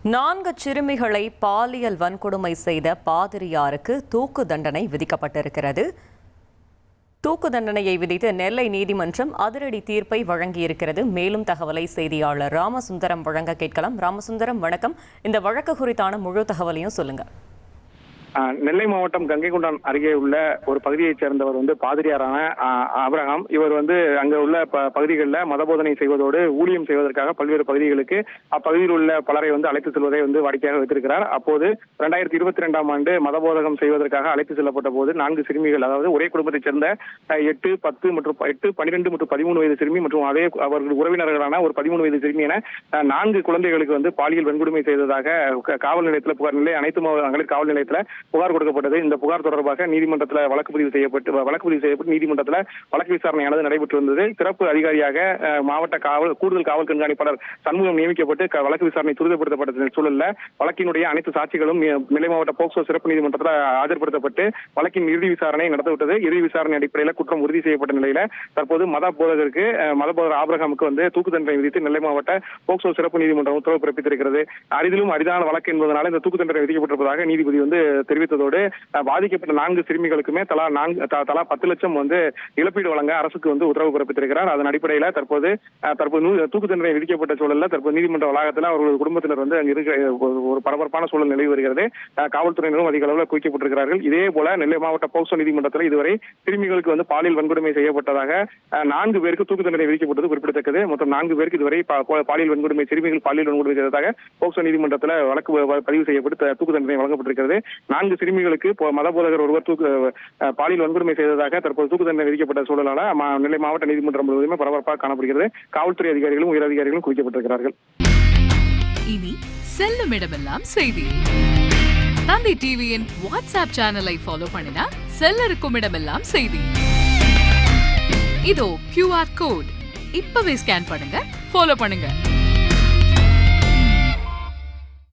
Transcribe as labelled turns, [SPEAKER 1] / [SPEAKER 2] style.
[SPEAKER 1] 4 சிறுமிகளை பாலியல் வன்கொடுமை செய்த பாதிரியாருக்கு தூக்கு தண்டனை விதிக்கப்பட்டிருக்கிறது. தூக்கு தண்டனையை விதித்து நெல்லை நீதிமன்றம் அதிரடி தீர்ப்பை வழங்கியிருக்கிறது. மேலும் தகவலை செய்தியாளர் ராமசுந்தரம் வழங்க கேட்கலாம். ராமசுந்தரம், வணக்கம். இந்த வழக்கு குறித்தான முழு தகவலையும் சொல்லுங்க.
[SPEAKER 2] நெல்லை மாவட்டம் கங்கைகொண்டான் அருகே உள்ள ஒரு பகுதியைச் சேர்ந்தவர் பாதிரியாரான ஆபிரகாம். இவர் அங்க உள்ள பகுதிகளில் மதபோதனை செய்வதோடு ஊழியம் செய்வதற்காக பல்வேறு பகுதிகளுக்கு அப்பகுதியில் உள்ள பலரை அழைத்து செல்வதை வாடிக்கையாக வைத்திருக்கிறார். அப்போது 2022ஆம் ஆண்டு மதபோதகம் செய்வதற்காக அழைத்து செல்லப்பட்ட போது 4 சிறுமிகள், அதாவது ஒரே குடும்பத்தைச் சேர்ந்த 8, 10 மற்றும் 8, 12 மற்றும் 13 வயது சிறுமி மற்றும் அதே அவர்கள் உறவினர்களான ஒரு 13 வயது சிறுமி என 4 குழந்தைகளுக்கு பாலியல் வன்கொடுமை செய்ததாக காவல் நிலையத்தில் புகார் நிலை அனைத்து மகளிர் காவல் நிலையத்தில் புகார் கொடுக்கப்பட்டது. இந்த புகார் தொடர்பாக நீதிமன்றத்தில் வழக்கு பதிவு செய்யப்பட்டு நீதிமன்றத்தில் வழக்கு விசாரணையானது நடைபெற்று வந்தது. சிறப்பு அதிகாரியாக மாவட்ட கூடுதல் காவல் கண்காணிப்பாளர் சண்முகம் நியமிக்கப்பட்டு வழக்கு விசாரணை துரிதப்படுத்தப்பட்ட சூழலில் வழக்கினுடைய அனைத்து சாட்சிகளும் நெல்லை மாவட்ட போக்சோ சிறப்பு நீதிமன்றத்தில் ஆஜர்படுத்தப்பட்டு வழக்கின் இறுதி விசாரணை நடத்தப்பட்டது. இறுதி விசாரணை அடிப்படையில் குற்றம் உறுதி செய்யப்பட்ட நிலையில தற்போது மதபோதகர் ஆபிரகாமுக்கு தூக்கு தண்டனை விதித்து நெல்லை மாவட்ட போக்சோ சிறப்பு நீதிமன்றம் உத்தரவு பிறப்பித்திருக்கிறது. அரிதிலும் அரிதான வழக்கு என்பதனால இந்த தூக்கு தண்டனை விதிக்கப்பட்டிருப்பதாக நீதிபதி தெரிவித்ததோடு பாதிக்கப்பட்ட 4 சிறுமிகளுக்குமே தலா 10 லட்சம் இழப்பீடு வழங்க அரசுக்கு உத்தரவு பிறப்பித்திருக்கிறார். அதன் அடிப்படையில் தற்போது தூக்கு தண்டனை விதிக்கப்பட்ட சூழலில் தற்போது நீதிமன்ற வளாகத்தில் அவர்கள் குடும்பத்தினர் ஒரு பரபரப்பான சூழல் நிலவி வருகிறது. காவல்துறையினரும் அதிக அளவில் குவிக்கப்பட்டிருக்கிறார்கள். இதே போல நெல்லை மாவட்ட போக்சோ நீதிமன்றத்தில் இதுவரை சிறுமிகளுக்கு பாலியல் வன்கொடுமை செய்யப்பட்டதாக 4 பேருக்கு தூக்கு தண்டனை விதிக்கப்பட்டது குறிப்பிடத்தக்கது. மொத்தம் 4 பேருக்கு இதுவரை பாலியல் வன்கொடுமை சிறுமிகள் பாலியல் வன்கொடுமை செய்ததாக போக்சோ நீதிமன்றத்தில் வழக்கு பதிவு செய்யப்பட்டு தூக்கு தண்டனை வழங்கப்பட்டிருக்கிறது. 4 சிறுமிகளுக்கு மதபோதகர் ஒருவர் பாலியல் வன்கொடுமை செய்ததாக தற்போது தூக்கு தண்டனை விதிக்கப்பட்ட சூழலான நெல்லை மாவட்ட நீதிமன்றம் முழுவதுமே பரபரப்பாக காணப்படுகிறது. காவல்துறை அதிகாரிகளும் உயர் அதிகாரிகளும் குவிக்கப்பட்டிருக்கிறார்கள்.
[SPEAKER 3] இனி செல்லும் இடமெல்லாம் செய்தி. தந்தை டிவியின் வாட்ஸ்அப் சேனலை ஃபாலோ பண்ணினா செல்ல இருக்கும் இடமெல்லாம் செய்தி. இதோ QR கோட் இப்பவே ஸ்கேன் பண்ணுங்க, ஃபாலோ பண்ணுங்க.